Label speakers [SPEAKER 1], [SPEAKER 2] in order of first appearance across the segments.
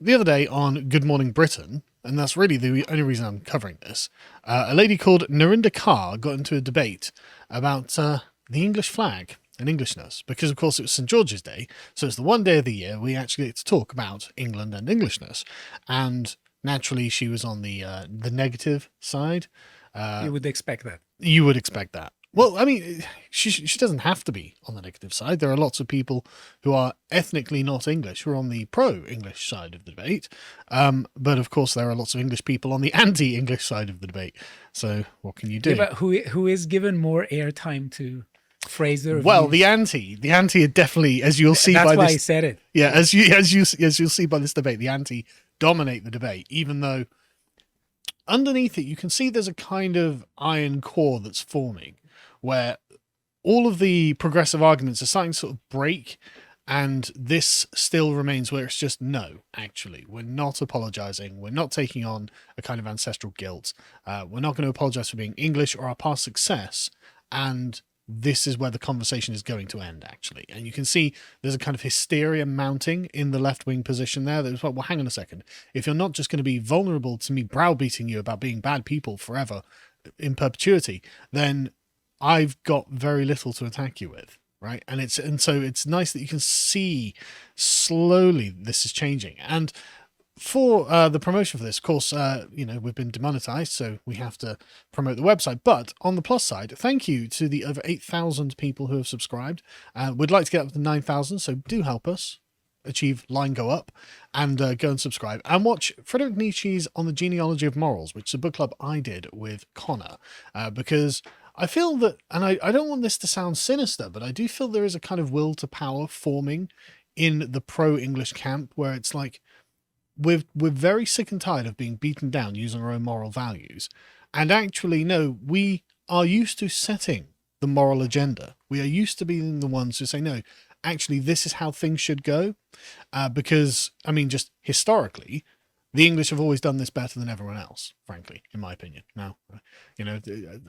[SPEAKER 1] the other day on Good Morning Britain, and that's really the only reason I'm covering this, a lady called Narinder Kaur got into a debate about the English flag and Englishness, because of course it was St. George's Day, so it's the one day of the year we actually get to talk about England and Englishness, and naturally she was on the negative side.
[SPEAKER 2] You would expect that.
[SPEAKER 1] You would expect that. Well, I mean, she doesn't have to be on the negative side. There are lots of people who are ethnically not English who are on the pro-English side of the debate. But of course, there are lots of English people on the anti-English side of the debate. So what can you do?
[SPEAKER 2] Yeah, but who is given more airtime to phrase their
[SPEAKER 1] Well,
[SPEAKER 2] views?
[SPEAKER 1] the anti are definitely, as you'll see
[SPEAKER 2] That's
[SPEAKER 1] by
[SPEAKER 2] why
[SPEAKER 1] this.
[SPEAKER 2] I said it.
[SPEAKER 1] Yeah, as you'll see by this debate, the anti dominate the debate, even though underneath it you can see there's a kind of iron core that's forming, where all of the progressive arguments are starting to sort of break, and this still remains where it's just, no, actually, we're not apologizing. We're not taking on a kind of ancestral guilt. We're not going to apologize for being English or our past success. And this is where the conversation is going to end, actually. And you can see there's a kind of hysteria mounting in the left-wing position there. That was like, well, hang on a second. If you're not just going to be vulnerable to me browbeating you about being bad people forever in perpetuity, then I've got very little to attack you with, right? And so it's nice that you can see slowly this is changing. And for the promotion for this, of course, we've been demonetized, so we have to promote the website. But on the plus side, thank you to the over 8,000 people who have subscribed. We'd like to get up to 9,000, so do help us achieve line go up, and go and subscribe and watch Friedrich Nietzsche's On the Genealogy of Morals, which is a book club I did with Connor, because I feel that, and I don't want this to sound sinister, but I do feel there is a kind of will to power forming in the pro-English camp, where it's like, we're very sick and tired of being beaten down using our own moral values. And actually, no, we are used to setting the moral agenda. We are used to being the ones who say, no, actually, this is how things should go. Because, I mean, just historically, the English have always done this better than everyone else, frankly, in my opinion. Now,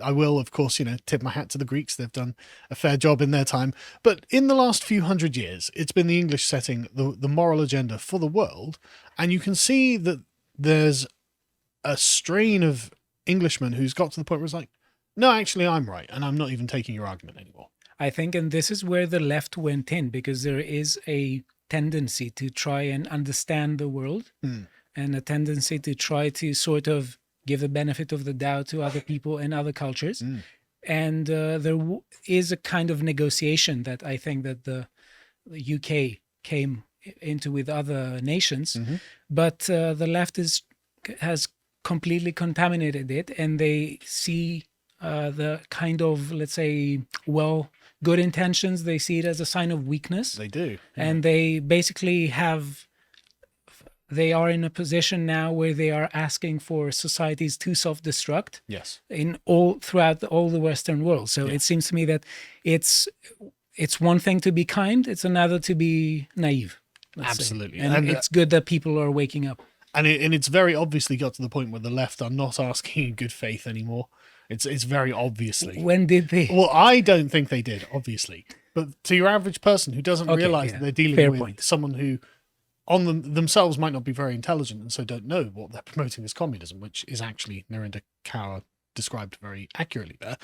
[SPEAKER 1] I will, of course, tip my hat to the Greeks. They've done a fair job in their time. But in the last few hundred years, it's been the English setting the moral agenda for the world. And you can see that there's a strain of Englishmen who's got to the point where it's like, no, actually, I'm right. And I'm not even taking your argument anymore.
[SPEAKER 2] I think, and this is where the left went in, because there is a tendency to try and understand the world. And a tendency to try to sort of give the benefit of the doubt to other people and other cultures. And there is a kind of negotiation that I think that the UK came into with other nations, but the left has completely contaminated it, and they see the kind of, let's say, good intentions, they see it as a sign of weakness.
[SPEAKER 1] They do. Yeah.
[SPEAKER 2] And they basically they are in a position now where they are asking for societies to self-destruct.
[SPEAKER 1] Yes.
[SPEAKER 2] Throughout all the Western world. So it seems to me that it's one thing to be kind, it's another to be naive.
[SPEAKER 1] Absolutely.
[SPEAKER 2] And it's good that people are waking up.
[SPEAKER 1] And it's very obviously got to the point where the left are not asking in good faith anymore. It's very obviously.
[SPEAKER 2] When did they?
[SPEAKER 1] Well, I don't think they did, obviously. But to your average person who doesn't realize that they're dealing with someone who themselves might not be very intelligent, and so don't know what they're promoting as communism, which is actually Narinder Kaur described very accurately there.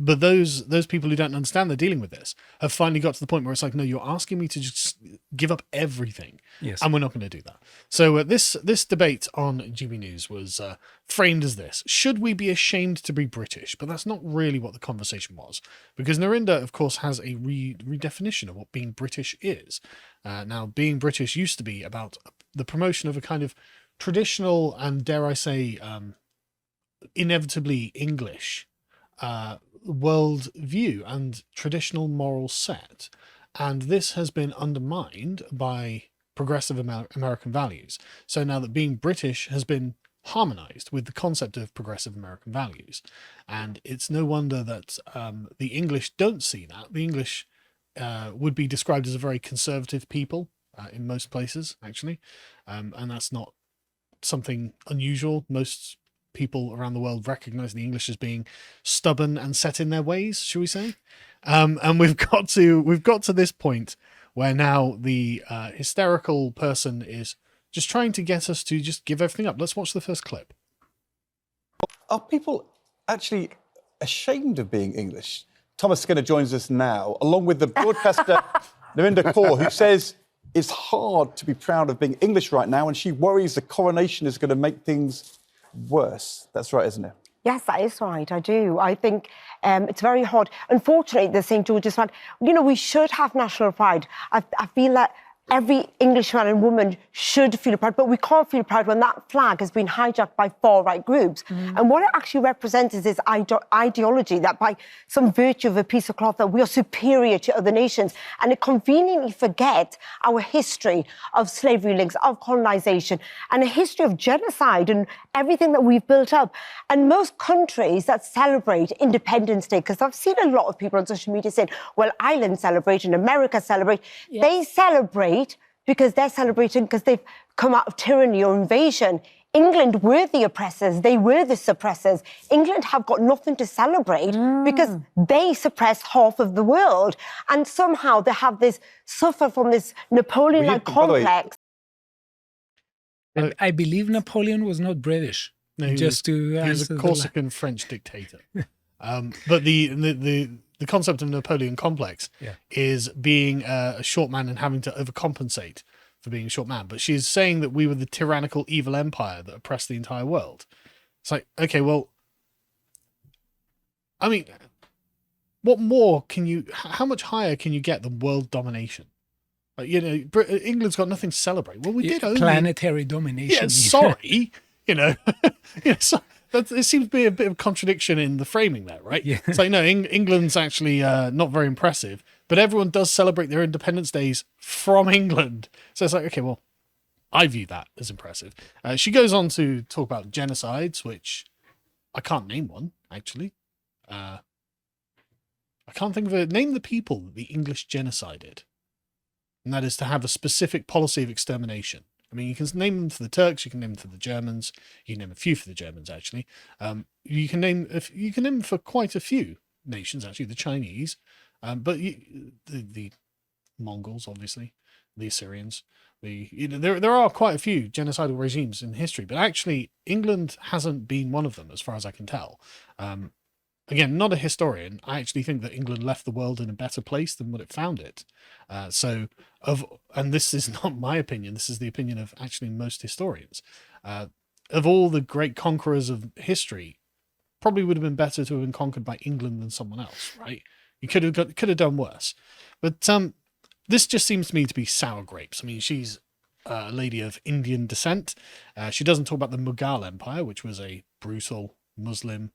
[SPEAKER 1] But those people who don't understand they're dealing with this have finally got to the point where it's like, no, you're asking me to just give up everything, and we're not going to do that. So this debate on GB News was framed as this: should we be ashamed to be British? But that's not really what the conversation was, because Narinder, of course, has a redefinition of what being British is. Now, being British used to be about the promotion of a kind of traditional and, dare I say, inevitably English world view and traditional moral set. And this has been undermined by progressive American values. So now that being British has been harmonized with the concept of progressive American values. And it's no wonder that the English don't see that. The English would be described as a very conservative people in most places, actually. And that's not something unusual. Most people around the world recognize the English as being stubborn and set in their ways, shall we say? And we've got to this point where now the hysterical person is just trying to get us to just give everything up. Let's watch the first clip.
[SPEAKER 3] Are people actually ashamed of being English? Thomas Skinner joins us now, along with the broadcaster Narinder Kaur, who says it's hard to be proud of being English right now, and she worries the coronation is going to make things worse. That's right, isn't it?
[SPEAKER 4] Yes, that is right. I do. I think it's very hard. Unfortunately, the St. George's flag, we should have national pride. I feel that every Englishman and woman should feel proud, but we can't feel proud when that flag has been hijacked by far-right groups. And what it actually represents is this ideology that by some virtue of a piece of cloth that we are superior to other nations. And it conveniently forgets our history of slavery links, of colonization, and a history of genocide and everything that we've built up. And most countries that celebrate Independence Day, because I've seen a lot of people on social media saying, well, Ireland celebrate and America celebrate. Yeah. They celebrate because they're celebrating because they've come out of tyranny or invasion. England were the oppressors. They were the suppressors. England have got nothing to celebrate because they suppressed half of the world. And somehow they have suffer from this Napoleon-like complex.
[SPEAKER 2] I believe Napoleon was not British.
[SPEAKER 1] No, he was a Corsican French dictator. But the concept of Napoleon complex is being a short man and having to overcompensate for being a short man. But she's saying that we were the tyrannical evil empire that oppressed the entire world. It's like, okay, well, I mean, what more how much higher can you get than world domination? Like, England's got nothing to celebrate. Well, we did only
[SPEAKER 2] planetary domination.
[SPEAKER 1] Yeah, sorry, so there seems to be a bit of contradiction in the framing there, right? Yeah. It's like, no, England's actually not very impressive, but everyone does celebrate their Independence Days from England. So it's like, okay, well, I view that as impressive. She goes on to talk about genocides, which I can't name one, actually. I can't think of it. Name the people that the English genocided. And that is to have a specific policy of extermination. I mean, you can name them for the Turks, you can name them for the Germans, you can name a few for the Germans, actually. You can name them for quite a few nations, actually, the Chinese, but the Mongols, obviously, the Assyrians. There are quite a few genocidal regimes in history, but actually England hasn't been one of them, as far as I can tell. Again, not a historian. I actually think that England left the world in a better place than what it found it. And this is not my opinion. This is the opinion of actually most historians. Of all the great conquerors of history, probably would have been better to have been conquered by England than someone else, right? You could have done worse. But this just seems to me to be sour grapes. I mean, she's a lady of Indian descent. She doesn't talk about the Mughal Empire, which was a brutal Muslim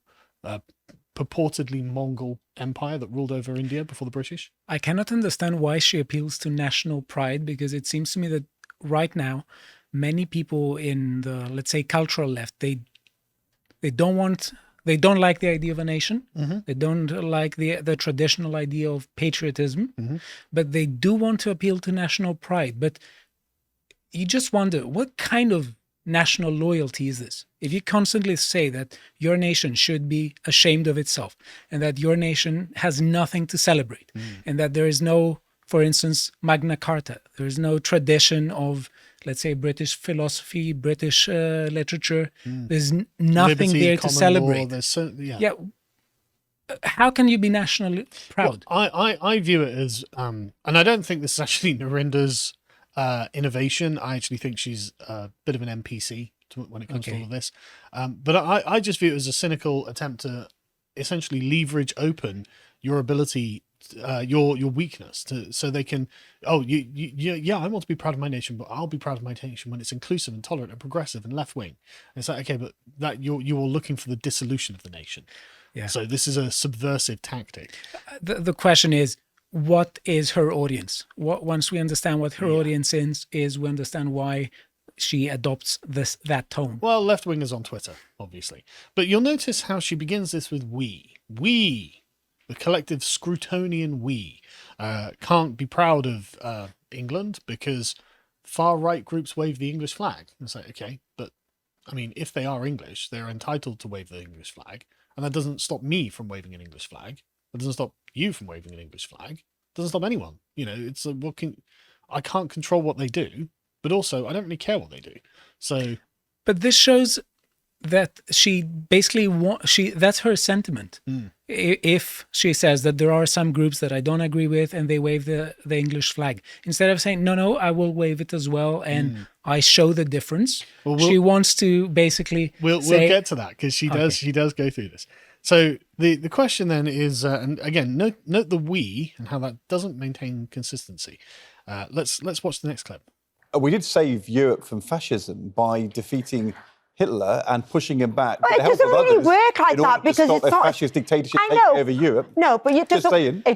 [SPEAKER 1] purportedly Mongol empire that ruled over India before the British.
[SPEAKER 2] I cannot understand why she appeals to national pride, because it seems to me that right now, many people in the, let's say, cultural left, they don't like the idea of a nation. Mm-hmm. They don't like the traditional idea of patriotism, but they do want to appeal to national pride. But you just wonder, what kind of national loyalty is this? If you constantly say that your nation should be ashamed of itself and that your nation has nothing to celebrate and that there is no, for instance, Magna Carta, there is no tradition of, let's say, British philosophy, British literature, there's nothing Liberty, there to celebrate. How can you be nationally proud?
[SPEAKER 1] Well, I view it as, and I don't think this is actually Narinder's innovation. I actually think she's a bit of an NPC when it comes to all of this. But I just view it as a cynical attempt to essentially leverage open your ability, your weakness, so they can, I want to be proud of my nation, but I'll be proud of my nation when it's inclusive and tolerant and progressive and left wing. And it's like, okay, but that you're looking for the dissolution of the nation. Yeah. So this is a subversive tactic.
[SPEAKER 2] The question is, what is her audience? Once we understand what her audience is, we understand why she adopts that tone.
[SPEAKER 1] Well, left-wingers on Twitter, obviously. But you'll notice how she begins this with we. We, the collective Scrutonian we, can't be proud of England because far-right groups wave the English flag. It's like, okay, but, I mean, if they are English, they're entitled to wave the English flag, and that doesn't stop me from waving an English flag. It doesn't stop you from waving an English flag. It doesn't stop anyone. It's I can't control what they do, but also I don't really care what they do. So,
[SPEAKER 2] But this shows that she basically that's her sentiment. If she says that there are some groups that I don't agree with and they wave the English flag, instead of saying no, I will wave it as well and I show the difference, she wants to basically
[SPEAKER 1] we'll get to that, because she does go through this. So the question then is, and again, note the we and how that doesn't maintain consistency. Let's watch the next clip.
[SPEAKER 3] We did save Europe from fascism by defeating Hitler and pushing him back.
[SPEAKER 4] But it doesn't really work like that, because it's not
[SPEAKER 3] a fascist dictatorship
[SPEAKER 4] I
[SPEAKER 3] taking
[SPEAKER 4] know.
[SPEAKER 3] over Europe.
[SPEAKER 4] No, but it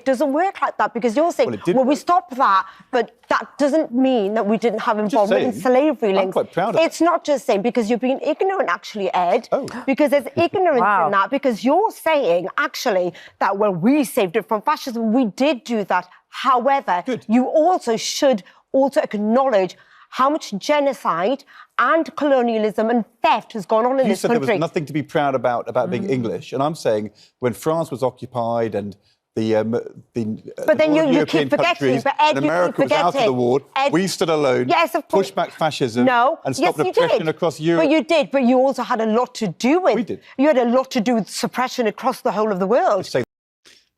[SPEAKER 4] doesn't work like that, because you're saying, well, we stopped that, but that doesn't mean that we didn't have involvement in slavery links.
[SPEAKER 3] I'm quite proud of it.
[SPEAKER 4] It's not just saying, because you're being ignorant, actually, Ed. Because there's ignorance in that, because you're saying, actually, that, well, we saved it from fascism. We did do that. However, you also should also acknowledge how much genocide and colonialism and theft has gone on in this country.
[SPEAKER 3] You said there was nothing to be proud about being English, and I'm saying when France was occupied and
[SPEAKER 4] but then you keep forgetting. But Ed,
[SPEAKER 3] and America was out of the war, we stood alone,
[SPEAKER 4] yes, of course,
[SPEAKER 3] pushed back fascism, and stopped
[SPEAKER 4] yes,
[SPEAKER 3] oppression across Europe.
[SPEAKER 4] But you did. But you also had a lot to do with.
[SPEAKER 3] We did.
[SPEAKER 4] You had a lot to do with suppression across the whole of the world.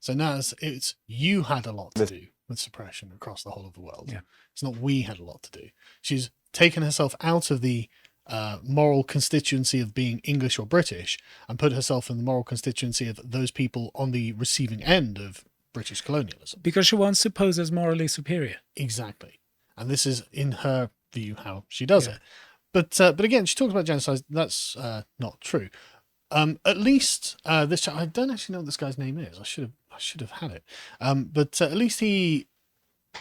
[SPEAKER 1] So now it's you had a lot to do with suppression across the whole of the world.
[SPEAKER 2] Yeah.
[SPEAKER 1] It's not we had a lot to do. She's taken herself out of the moral constituency of being English or British and put herself in the moral constituency of those people on the receiving end of British colonialism.
[SPEAKER 2] Because she wants to pose as morally superior.
[SPEAKER 1] Exactly. And this is, in her view, how she does it. But again, she talks about genocide. That's not true. At least this. I don't actually know what this guy's name is. I should have had it. But at least he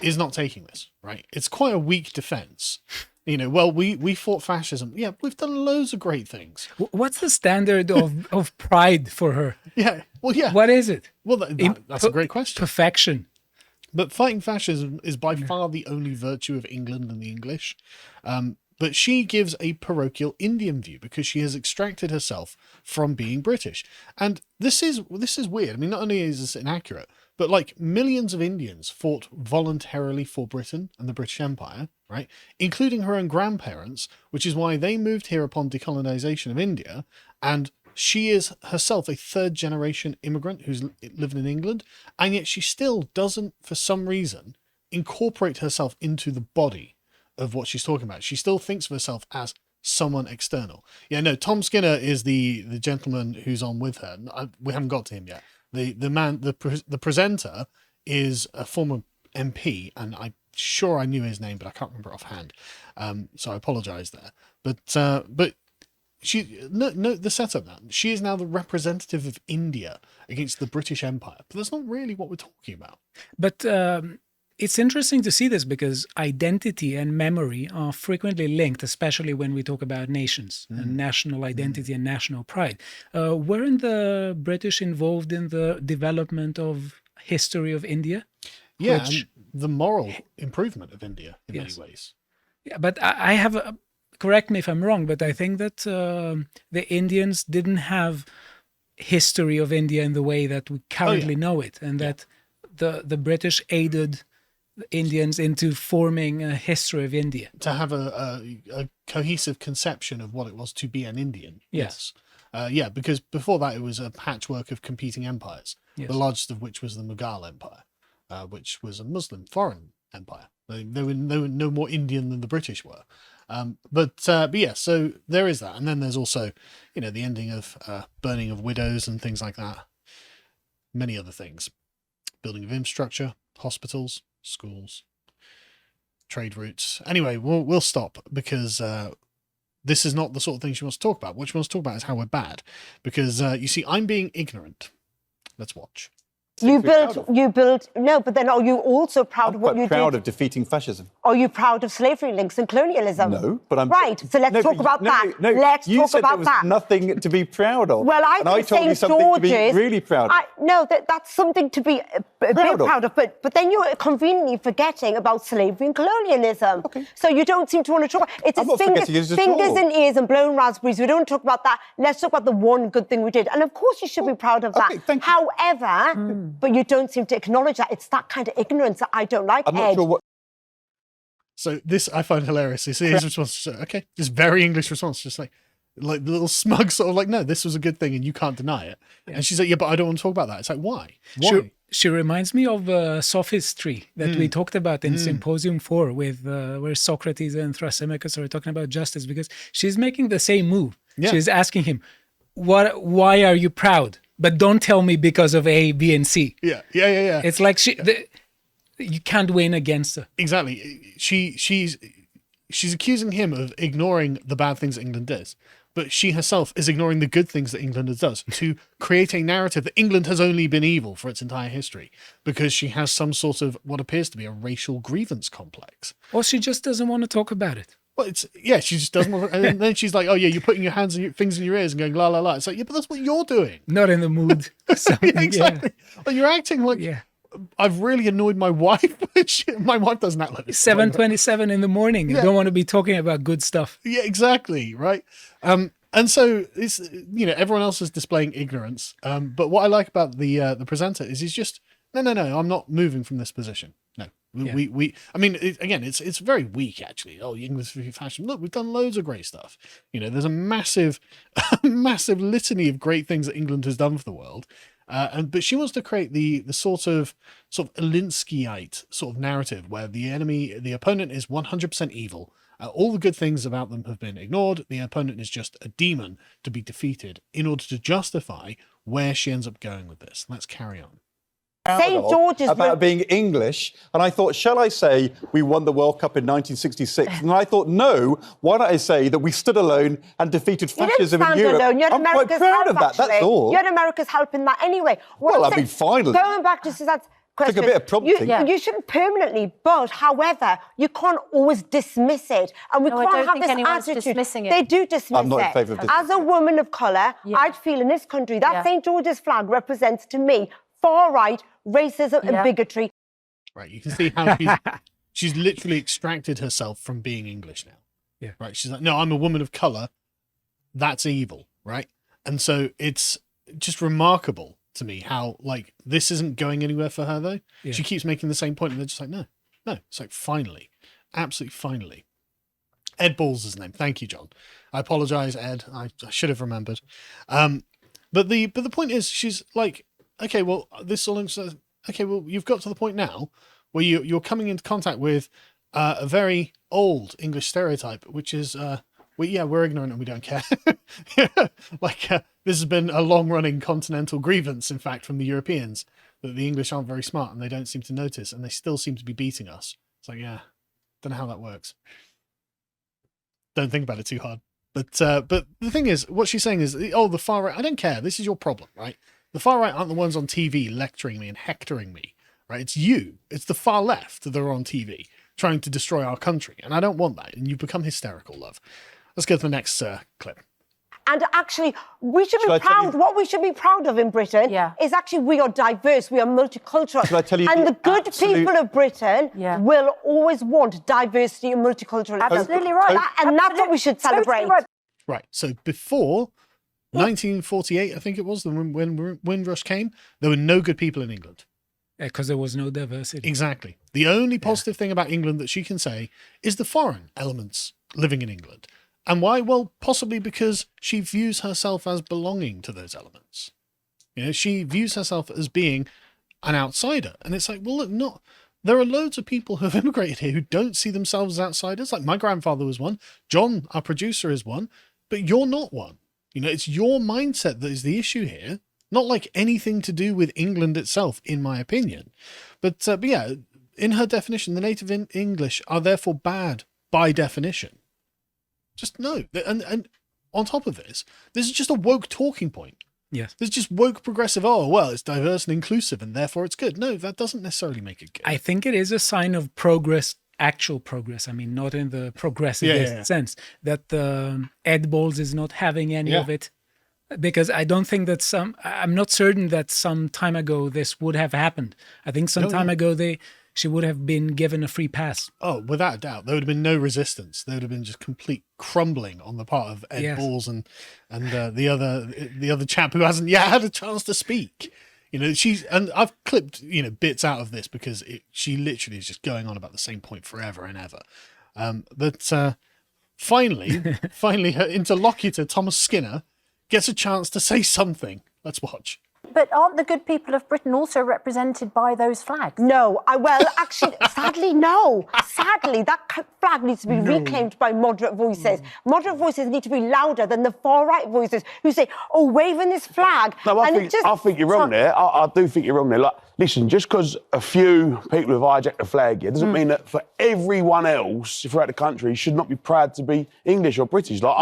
[SPEAKER 1] is not taking this, right? It's quite a weak defense. You know, well, we fought fascism. Yeah, we've done loads of great things.
[SPEAKER 2] What's the standard of pride for her?
[SPEAKER 1] Yeah, well, yeah.
[SPEAKER 2] What is it?
[SPEAKER 1] Well, that's a great question.
[SPEAKER 2] Perfection.
[SPEAKER 1] But fighting fascism is by far the only virtue of England and the English. But she gives a parochial Indian view because she has extracted herself from being British. And this is weird. I mean, not only is this inaccurate, but like millions of Indians fought voluntarily for Britain and the British Empire, right? Including her own grandparents, which is why they moved here upon decolonization of India. And she is herself a third generation immigrant who's living in England. And yet she still doesn't, for some reason, incorporate herself into the body of what she's talking about. She still thinks of herself as someone external. Yeah, no, Tom Skinner is the gentleman who's on with her. We haven't got to him yet. The presenter is a former MP, and I'm sure I knew his name, but I can't remember offhand. So I apologise there. But she note the setup now. She is now the representative of India against the British Empire. But that's not really what we're talking about.
[SPEAKER 2] But it's interesting to see this because identity and memory are frequently linked, especially when we talk about nations and national identity and national pride. Weren't the British involved in the development of history of India?
[SPEAKER 1] Yeah, and the moral improvement of India in many ways.
[SPEAKER 2] Yeah, but I have, correct me if I'm wrong, but I think that the Indians didn't have history of India in the way that we currently know it, and that the British aided Indians into forming a history of India.
[SPEAKER 1] To have a cohesive conception of what it was to be an Indian.
[SPEAKER 2] Yes.
[SPEAKER 1] Yeah, because before that it was a patchwork of competing empires, the largest of which was the Mughal Empire, which was a Muslim foreign empire. They were no more Indian than the British were. But yeah, so there is that. And then there's also, the ending of burning of widows and things like that. Many other things. Building of infrastructure, hospitals, schools, trade routes. Anyway, we'll stop because this is not the sort of thing she wants to talk about. What she wants to talk about is how we're bad. Because you see, I'm being ignorant. Let's watch.
[SPEAKER 4] You built. No, but then are you also proud of what you did?
[SPEAKER 3] I'm proud of defeating fascism.
[SPEAKER 4] Are you proud of slavery links and colonialism?
[SPEAKER 3] No, but I'm...
[SPEAKER 4] Right, so let's talk about that. Let's
[SPEAKER 3] you
[SPEAKER 4] talk
[SPEAKER 3] said
[SPEAKER 4] about
[SPEAKER 3] there was nothing to be proud of.
[SPEAKER 4] Well,
[SPEAKER 3] I told you something to be really proud of.
[SPEAKER 4] No, that's something to be proud of. But then you're conveniently forgetting about slavery and colonialism. Okay. So you don't seem to want to talk. It's fingers and ears and blown raspberries. We don't talk about that. Let's talk about the one good thing we did. And of course you should be proud of that.
[SPEAKER 3] Thank you.
[SPEAKER 4] However, but you don't seem to acknowledge that. It's that kind of ignorance that I don't like,
[SPEAKER 3] I'm not
[SPEAKER 4] Ed.
[SPEAKER 3] sure what...
[SPEAKER 1] So this I find hilarious. His response, okay, just very English response, just like the little smug sort of like, no, this was a good thing and you can't deny it.
[SPEAKER 2] Yeah.
[SPEAKER 1] And she's like, yeah, but I don't want to talk about that. It's like, why?
[SPEAKER 2] She reminds me of sophistry that we talked about in Symposium 4 with where Socrates and Thrasymachus are talking about justice, because she's making the same move.
[SPEAKER 1] Yeah.
[SPEAKER 2] She's asking him, why are you proud? But don't tell me because of A, B, and C.
[SPEAKER 1] Yeah.
[SPEAKER 2] It's like you can't win against her.
[SPEAKER 1] Exactly. She's accusing him of ignoring the bad things that England does, but she herself is ignoring the good things that England does to create a narrative that England has only been evil for its entire history, because she has some sort of what appears to be a racial grievance complex.
[SPEAKER 2] Or she just doesn't want to talk about it.
[SPEAKER 1] Well, she just doesn't want to, and then she's like, oh yeah, you're putting your hands and your things in your ears and going la la la. It's like, yeah, but that's what you're doing.
[SPEAKER 2] Not in the mood.
[SPEAKER 1] Yeah, exactly. Well, you're acting like,
[SPEAKER 2] Yeah.
[SPEAKER 1] I've really annoyed my wife. My wife doesn't act like this.
[SPEAKER 2] 7:27 in the morning. You don't want to be talking about good stuff.
[SPEAKER 1] Yeah, exactly. Right. And so it's, everyone else is displaying ignorance. But what I like about the presenter is he's just, no, I'm not moving from this position. No, I mean, it's very weak actually. Oh, English fashion. Look, we've done loads of great stuff. There's a massive litany of great things that England has done for the world. But she wants to create the sort of Alinskyite sort of narrative where the opponent is 100% evil. All the good things about them have been ignored. The opponent is just a demon to be defeated in order to justify where she ends up going with this. Let's carry on.
[SPEAKER 4] St. George's
[SPEAKER 3] about being English, and I thought, shall I say we won the World Cup in 1966? And I thought, no, why don't I say that we stood alone and defeated fascism in Europe?
[SPEAKER 4] Alone. You had
[SPEAKER 3] I'm quite
[SPEAKER 4] America's
[SPEAKER 3] proud
[SPEAKER 4] help,
[SPEAKER 3] of that,
[SPEAKER 4] actually.
[SPEAKER 3] that's all.
[SPEAKER 4] You had America's help in that anyway.
[SPEAKER 3] Finally.
[SPEAKER 4] Going back to Suzanne's question.
[SPEAKER 3] Took a bit of prompting.
[SPEAKER 4] You shouldn't permanently, but however, you can't always dismiss it. And we can't have this attitude.
[SPEAKER 5] Dismissing it.
[SPEAKER 4] They do dismiss it.
[SPEAKER 3] I'm not in favour of dismissing
[SPEAKER 4] As a woman of colour, I'd feel in this country that St. George's flag represents to me far-right racism and bigotry.
[SPEAKER 1] Right, you can see how she's literally extracted herself from being English now.
[SPEAKER 2] Yeah.
[SPEAKER 1] Right, she's like, no, I'm a woman of colour. That's evil, right? And so it's just remarkable to me how, this isn't going anywhere for her, though. Yeah. She keeps making the same point, and they're just like, no. It's like, finally. Absolutely finally. Ed Ball's his name. Thank you, John. I apologise, Ed. I should have remembered. But the point is, she's like, okay, well, you've got to the point now where you're coming into contact with a very old English stereotype, which is, we're ignorant and we don't care. This has been a long-running continental grievance, in fact, from the Europeans, that the English aren't very smart and they don't seem to notice, and they still seem to be beating us. It's like, yeah, don't know how that works. Don't think about it too hard. But the thing is, what she's saying is, the far right, I don't care. This is your problem, right? The far right aren't the ones on TV lecturing me and hectoring me, right? It's you. It's the far left that are on TV trying to destroy our country. And I don't want that. And you've become hysterical, love. Let's go to the next clip.
[SPEAKER 4] And actually, we should be proud. What we should be proud of in Britain is actually we are diverse, we are multicultural.
[SPEAKER 3] Shall I tell you
[SPEAKER 4] and the good people of Britain will always want diversity and multiculturalism.
[SPEAKER 5] Absolutely right.
[SPEAKER 4] And that's what we should celebrate.
[SPEAKER 5] Totally
[SPEAKER 1] right. So before 1948, I think it was, when Windrush came, there were no good people in England.
[SPEAKER 2] Because there was no diversity.
[SPEAKER 1] Exactly. The only positive thing about England that she can say is the foreign elements living in England. And why? Well, possibly because she views herself as belonging to those elements. She views herself as being an outsider. And it's like, well, look, there are loads of people who have immigrated here who don't see themselves as outsiders. Like my grandfather was one. John, our producer, is one. But you're not one. It's your mindset that is the issue here. Not like anything to do with England itself, in my opinion. But yeah, in her definition, the native English are therefore bad by definition. Just no. And on top of this is just a woke talking point.
[SPEAKER 2] Yes.
[SPEAKER 1] There's just woke progressive, it's diverse and inclusive and therefore it's good. No, that doesn't necessarily make it good.
[SPEAKER 2] I think it is a sign of progress, actual progress. I mean, not in the progressivist sense, that Ed Balls is not having any of it. Because I don't think that I'm not certain that some time ago this would have happened. I think some time ago she would have been given a free pass.
[SPEAKER 1] Oh, without a doubt. There would have been no resistance. There would have been just complete crumbling on the part of Ed Balls and the other chap who hasn't yet had a chance to speak. You know, and I've clipped, you know, bits out of this because she literally is just going on about the same point forever and ever. But finally, her interlocutor, Thomas Skinner, gets a chance to say something. Let's watch.
[SPEAKER 5] But aren't the good people of Britain also represented by those flags?
[SPEAKER 4] No, actually, sadly, no. Sadly, that flag needs to be reclaimed by moderate voices. Moderate voices need to be louder than the far-right voices who say, oh, waving this flag.
[SPEAKER 6] No, I think you're wrong there. I do think you're wrong there. Like, listen, just because a few people have hijacked the flag here doesn't mean that for everyone else throughout the country should not be proud to be English or British. Like,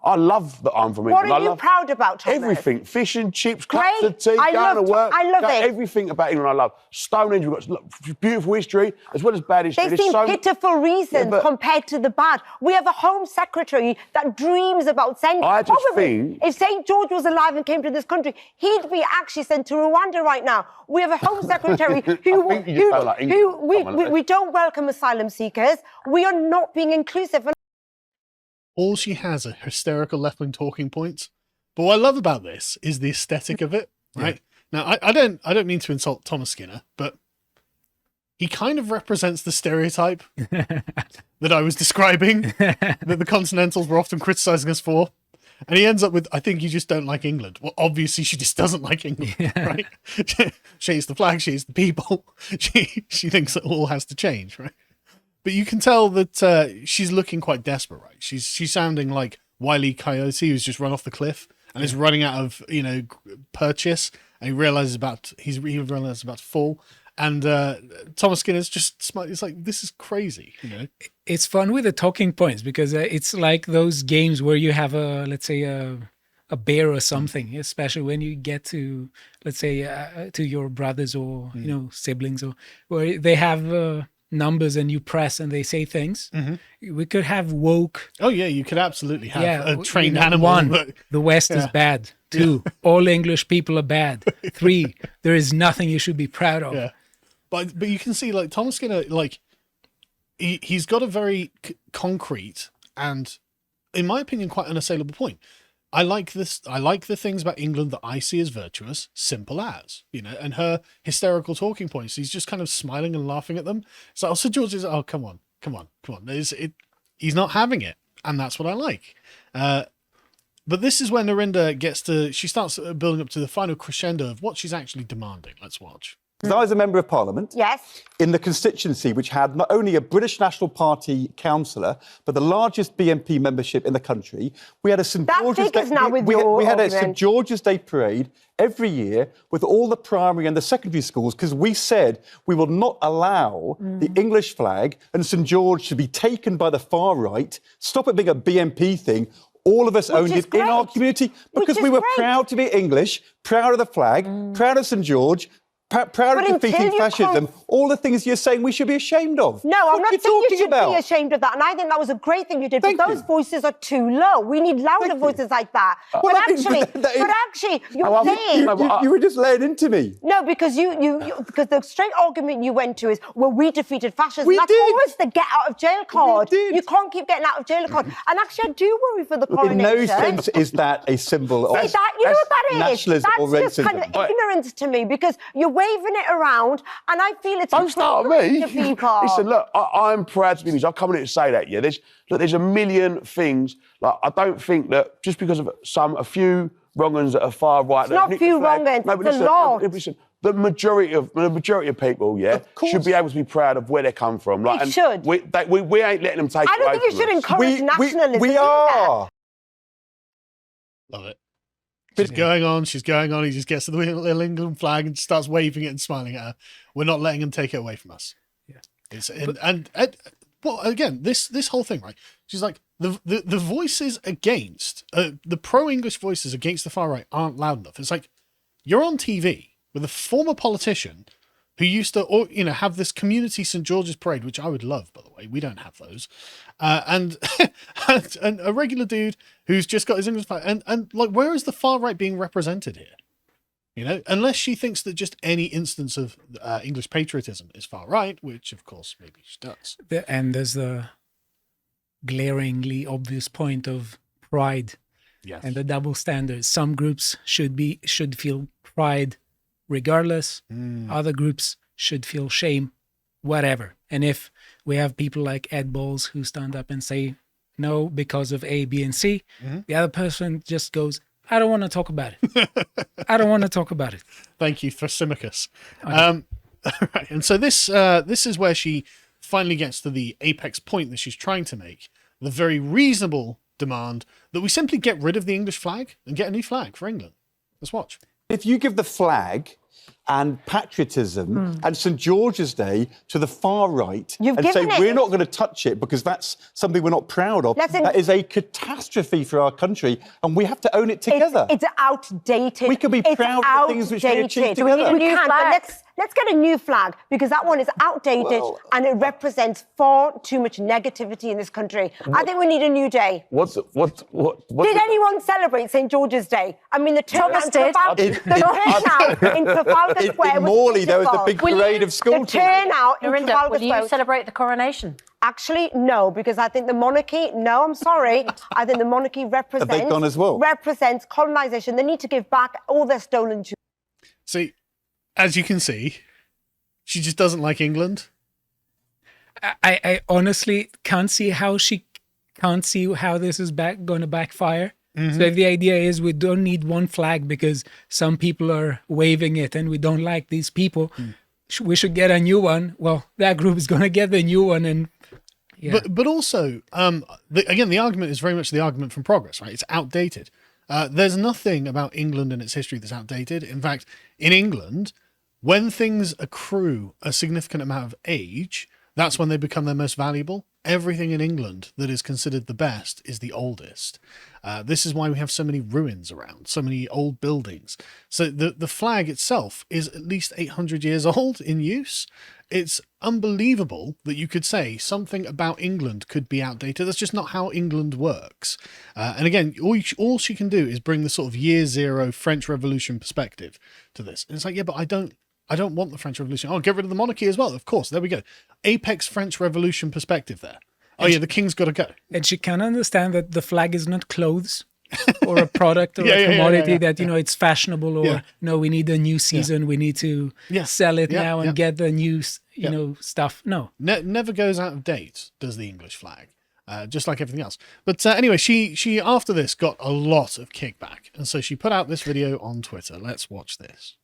[SPEAKER 6] I love that I'm from England.
[SPEAKER 4] What are you proud about, Thomas?
[SPEAKER 6] Everything. Fish and chips,
[SPEAKER 4] Great.
[SPEAKER 6] cups of tea, going to work.
[SPEAKER 4] I love it.
[SPEAKER 6] Everything about England I love. Stonehenge, we've got beautiful history as well as bad history.
[SPEAKER 4] They seem pitiful reasons compared to the bad. We have a Home Secretary that dreams about sending... If St. George was alive and came to this country, he'd be actually sent to Rwanda right now. We have a Home Secretary we don't welcome asylum seekers. We are not being inclusive.
[SPEAKER 1] All she has are hysterical left-wing talking points. But what I love about this is the aesthetic of it, right? Yeah. Now, I don't mean to insult Thomas Skinner, but he kind of represents the stereotype that I was describing, that the Continentals were often criticising us for. And he ends up with, I think you just don't like England. Well, obviously she just doesn't like England, right? She hates the flag, she hates the people. She thinks that all has to change, right? But you can tell that she's looking quite desperate, right? She's sounding like Wile E. Coyote who's just run off the cliff and is running out of, you know, purchase, and he realizes about to fall. And Thomas Skinner's just smart. It's like, this is crazy, you know.
[SPEAKER 2] It's fun with the talking points because it's like those games where you have let's say a bear or something, especially when you get to, let's say, to your brothers or you know, siblings, or where they have numbers and you press and they say things. We could have woke.
[SPEAKER 1] Oh yeah, you could absolutely have a trained animal.
[SPEAKER 2] 1, the West is bad. 2, all English people are bad. 3, there is nothing you should be proud of.
[SPEAKER 1] Yeah. But you can see, like, Thomas Skinner, like, he's got a very concrete and, in my opinion, quite unassailable point. I like this. I like the things about England that I see as virtuous, simple as, you know, and her hysterical talking points. He's just kind of smiling and laughing at them. So Sir George is, oh, come on. He's not having it. And that's what I like. But this is when Narendra she starts building up to the final crescendo of what she's actually demanding. Let's watch.
[SPEAKER 3] I was a member of Parliament.
[SPEAKER 4] Yes.
[SPEAKER 3] In the constituency, which had not only a British National Party councillor, but the largest BNP membership in the country. We had a St George's Day. We had a St George's Day parade every year with all the primary and the secondary schools, because we said we will not allow the English flag and St George to be taken by the far right. Stop it being a BNP thing. All of us owned it in our community because we were proud to be English, proud of the flag, proud of St George. Proud of defeating fascism, all the things you're saying we should be ashamed of.
[SPEAKER 4] No, I'm not saying you should be ashamed of that. And I think that was a great thing you did. But those voices are too low. We need louder voices like that. But actually, you're saying...
[SPEAKER 3] You were just laying into me.
[SPEAKER 4] No, because because the straight argument you went to is, well, we defeated fascism.
[SPEAKER 3] We
[SPEAKER 4] That's
[SPEAKER 3] did.
[SPEAKER 4] almost the get out of jail card.
[SPEAKER 3] We did.
[SPEAKER 4] You can't keep getting out of jail card. And actually, I do worry for the coronation.
[SPEAKER 3] In no sense is that a symbol of
[SPEAKER 4] you know what that is?
[SPEAKER 3] nationalism or racism.
[SPEAKER 4] That's just kind of ignorance to me, because you're waving it around, and I feel it's...
[SPEAKER 6] Don't start with me.
[SPEAKER 4] People.
[SPEAKER 6] Listen, look, I'm proud to be English. I come in here to say that, yeah. There's a million things. Like, I don't think that just because of a few wrong uns that are far right...
[SPEAKER 4] It's not few wrong uns, it's a lot.
[SPEAKER 6] Listen, the majority of people, should be able to be proud of where they come from. Like,
[SPEAKER 4] they should.
[SPEAKER 6] We ain't letting them take it away from us.
[SPEAKER 4] I don't think you should encourage nationalism.
[SPEAKER 3] We are.
[SPEAKER 1] Love it. She's going on. He just gets to the little England flag and starts waving it and smiling at her. We're not letting him take it away from us. Yeah. Well, again, this whole thing, right? She's like, the voices against, the pro-English voices against the far right aren't loud enough. It's like, you're on TV with a former politician who used to, have this community St. George's Parade, which I would love, by the way. We don't have those. And a regular dude who's just got his English flag. And like, where is the far right being represented here? You know, unless she thinks that just any instance of English patriotism is far right, which of course maybe she does.
[SPEAKER 2] And there's the glaringly obvious point of pride.
[SPEAKER 1] Yes.
[SPEAKER 2] And the double standards. Some groups should feel pride regardless. Other groups should feel shame, whatever. And if we have people like Ed Balls who stand up and say no because of A, B, and C, the other person just goes, I don't want to talk about it. I don't want to talk about it.
[SPEAKER 1] Thank you, Thrasymachus. Right. And so this is where she finally gets to the apex point that she's trying to make, the very reasonable demand that we simply get rid of the English flag and get a new flag for England. Let's watch.
[SPEAKER 3] If you give the flag and patriotism and St George's Day to the far right
[SPEAKER 4] You've
[SPEAKER 3] and say
[SPEAKER 4] given it.
[SPEAKER 3] we're not going to touch it because that's something we're not proud of, that is a catastrophe for our country and we have to own it together.
[SPEAKER 4] It's outdated.
[SPEAKER 3] We can be proud of the things which we achieved together.
[SPEAKER 4] We can't, but let's get a new flag because that one is outdated and it represents far too much negativity in this country. I think we need a new day. Did anyone celebrate St George's Day? I mean, the turnout in Trafalgar Square
[SPEAKER 3] in
[SPEAKER 4] was
[SPEAKER 3] Morley, there was the
[SPEAKER 4] beautiful.
[SPEAKER 3] big parade of school
[SPEAKER 4] The turnout in
[SPEAKER 5] Narinda,
[SPEAKER 4] Trafalgar
[SPEAKER 5] will you
[SPEAKER 4] Square.
[SPEAKER 5] celebrate the coronation?
[SPEAKER 4] Actually, no, because I think the monarchy, no, I'm sorry. I think the monarchy represents...
[SPEAKER 3] Have they gone as well?
[SPEAKER 4] ...represents colonisation. They need to give back all their stolen jewels.
[SPEAKER 1] See, as you can see, she just doesn't like England.
[SPEAKER 2] I honestly can't see how this is going to backfire. So if the idea is we don't need one flag because some people are waving it and we don't like these people, we should get a new one. Well, that group is going to get the new one. And yeah.
[SPEAKER 1] But also, again, the argument is very much the argument from progress, right? It's outdated. There's nothing about England and its history that's outdated. In fact, in England, when things accrue a significant amount of age, that's when they become their most valuable. Everything in England that is considered the best is the oldest. This is why we have so many ruins around, so many old buildings. So the flag itself is at least 800 years old in use. It's unbelievable that you could say something about England could be outdated. That's just not how England works. And again, all she can do is bring the sort of year zero French Revolution perspective to this. And it's like, yeah, but I don't want the French Revolution. Oh, get rid of the monarchy as well. Of course, there we go. Apex French Revolution perspective there. Oh yeah, the king's got to go.
[SPEAKER 2] And she can understand that the flag is not clothes or a product or a commodity that, it's fashionable or, no, we need a new season. We need to sell it now and get the new, stuff. No.
[SPEAKER 1] Never goes out of date, does the English flag. Just like everything else. But anyway, she after this got a lot of kickback. And so she put out this video on Twitter. Let's watch this.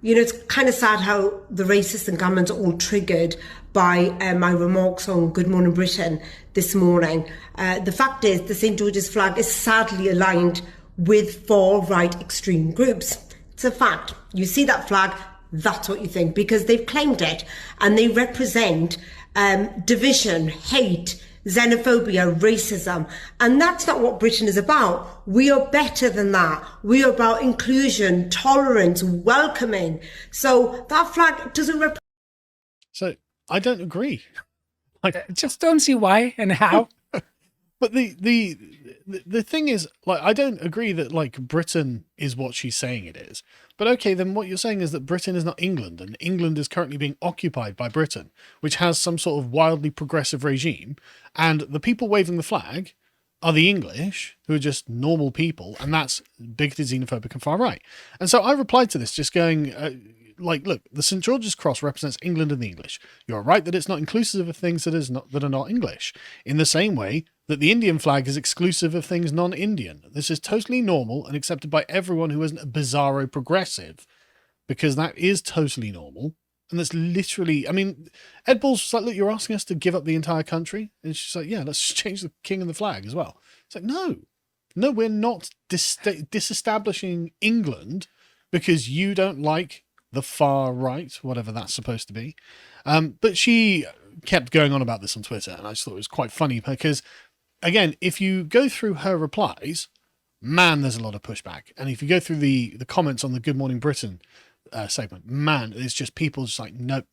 [SPEAKER 7] It's kind of sad how the racists and government are all triggered by my remarks on Good Morning Britain this morning. The fact is the St George's flag is sadly aligned with far-right extreme groups. It's a fact. You see that flag, that's what you think, because they've claimed it and they represent division, hate, xenophobia, racism. And that's not what Britain is about. We are better than that. We are about inclusion, tolerance, welcoming. So that flag doesn't represent...
[SPEAKER 1] So I don't agree.
[SPEAKER 2] I just don't see why and how.
[SPEAKER 1] But the thing is, like, I don't agree that, like, Britain is what she's saying it is. But okay, then what you're saying is that Britain is not England, and England is currently being occupied by Britain, which has some sort of wildly progressive regime, and the people waving the flag are the English, who are just normal people, and that's bigoted, xenophobic, and far right. And so I replied to this just going, look, the St. George's Cross represents England and the English. You're right that it's not inclusive of things that are not English, in the same way that the Indian flag is exclusive of things non-Indian. This is totally normal and accepted by everyone who isn't a bizarro progressive, because that is totally normal. And that's literally, I mean, Ed Balls was like, look, you're asking us to give up the entire country? And she's like, yeah, let's just change the king and the flag as well. It's like, no, we're not disestablishing England because you don't like the far right, whatever that's supposed to be. But she kept going on about this on Twitter, and I just thought it was quite funny because, again, if you go through her replies, man, there's a lot of pushback. And if you go through the comments on the Good Morning Britain segment, man, it's just people just like, no,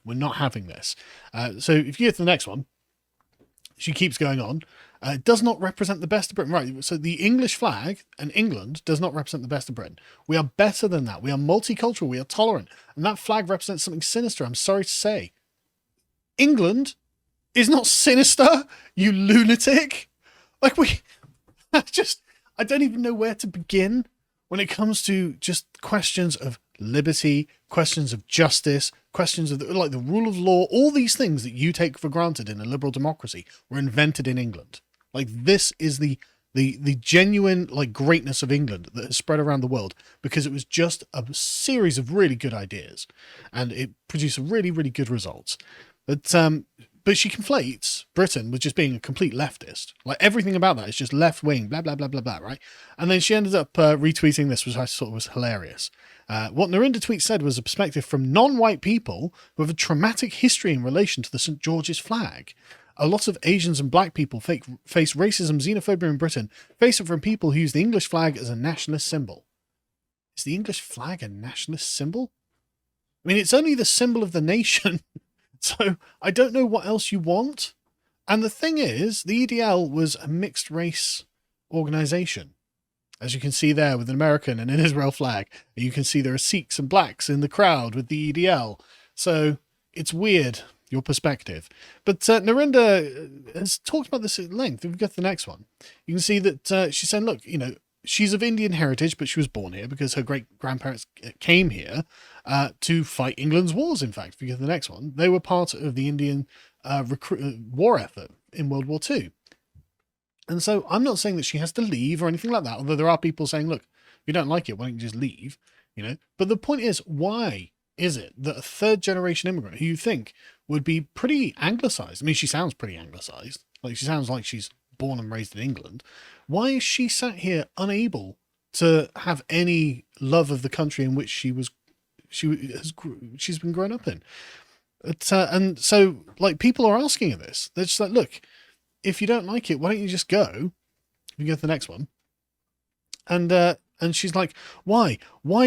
[SPEAKER 1] we're not having this. So if you get to the next one, she keeps going on. It does not represent the best of Britain. Right, so the English flag and England does not represent the best of Britain. We are better than that. We are multicultural. We are tolerant. And that flag represents something sinister, I'm sorry to say. England is not sinister, you lunatic. Like, I don't even know where to begin when it comes to just questions of liberty, questions of justice, questions of the rule of law, all these things that you take for granted in a liberal democracy were invented in England. Like, this is the genuine greatness of England that has spread around the world, because it was just a series of really good ideas, and it produced really, really good results. But she conflates Britain with just being a complete leftist. Like, everything about that is just left wing, blah blah blah blah blah, right? And then she ended up retweeting this, which I thought was hilarious. What Narinder tweet said was a perspective from non-white people who have a traumatic history in relation to the St. George's flag. A lot of Asians and black people face racism, xenophobia in Britain, face it from people who use the English flag as a nationalist symbol. Is the English flag a nationalist symbol? I mean, it's only the symbol of the nation. So I don't know what else you want. And the thing is, the EDL was a mixed race organization. As you can see there, with an American and an Israel flag. You can see there are Sikhs and blacks in the crowd with the EDL. So it's weird, your perspective. But Narinder has talked about this at length. If we go to the next one, you can see that she's saying, look, she's of Indian heritage, but she was born here because her great-grandparents came here to fight England's wars, in fact. If you go to the next one, they were part of the Indian war effort in World War II. And so I'm not saying that she has to leave or anything like that, although there are people saying, look, if you don't like it, why don't you just leave? But the point is, why is it that a third-generation immigrant who you think would be pretty anglicized, I mean, she sounds pretty anglicized, like she sounds like she's born and raised in England, why is she sat here unable to have any love of the country in which she's been grown up in? And so, people are asking her this. They're just like, look, if you don't like it, why don't you just go? You go to the next one. And she's like, why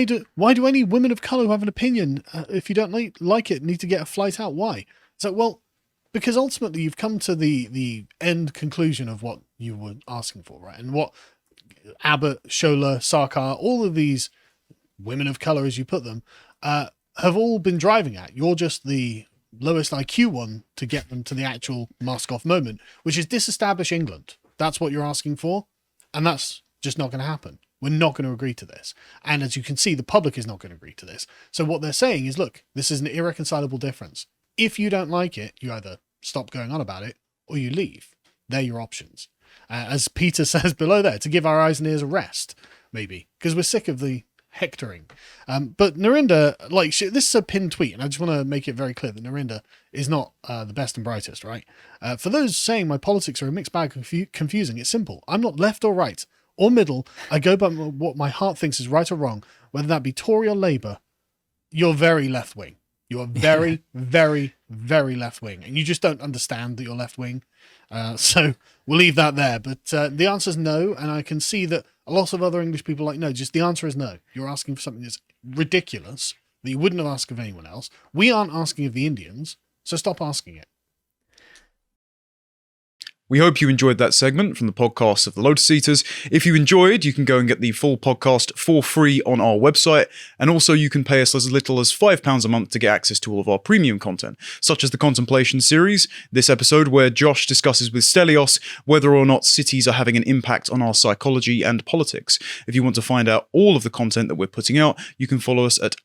[SPEAKER 1] do any women of color who have an opinion, if you don't like it, need to get a flight out? Why? It's like, well, because ultimately you've come to the end conclusion of what you were asking for, right? And what Abbott, Shola, Sarkar, all of these women of color, as you put them, have all been driving at. You're just the lowest IQ one to get them to the actual mask off moment, which is disestablish England. That's what you're asking for. And that's just not going to happen. We're not going to agree to this. And as you can see, the public is not going to agree to this. So what they're saying is, look, this is an irreconcilable difference. If you don't like it, you either stop going on about it or you leave. They're your options. As Peter says below there, to give our eyes and ears a rest, maybe, because we're sick of the hectoring. But Narinder, this is a pinned tweet, and I just want to make it very clear that Narinder is not the best and brightest, right? For those saying my politics are a mixed bag of confusing, it's simple. I'm not left or right or middle. I go by what my heart thinks is right or wrong, whether that be Tory or Labour. You're very left-wing. You are very, very, very left-wing, and you just don't understand that you're left-wing. So we'll leave that there. But the answer is no, and I can see that a lot of other English people are like, no, just the answer is no. You're asking for something that's ridiculous, that you wouldn't have asked of anyone else. We aren't asking of the Indians, so stop asking it.
[SPEAKER 8] We hope you enjoyed that segment from the podcast of the Lotus Eaters. If you enjoyed, you can go and get the full podcast for free on our website. And also you can pay us as little as £5 a month to get access to all of our premium content, such as the Contemplation series, this episode where Josh discusses with Stelios whether or not cities are having an impact on our psychology and politics. If you want to find out all of the content that we're putting out, you can follow us at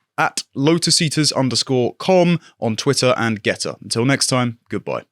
[SPEAKER 8] lotuseaters_com on Twitter and Getter. Until next time, goodbye.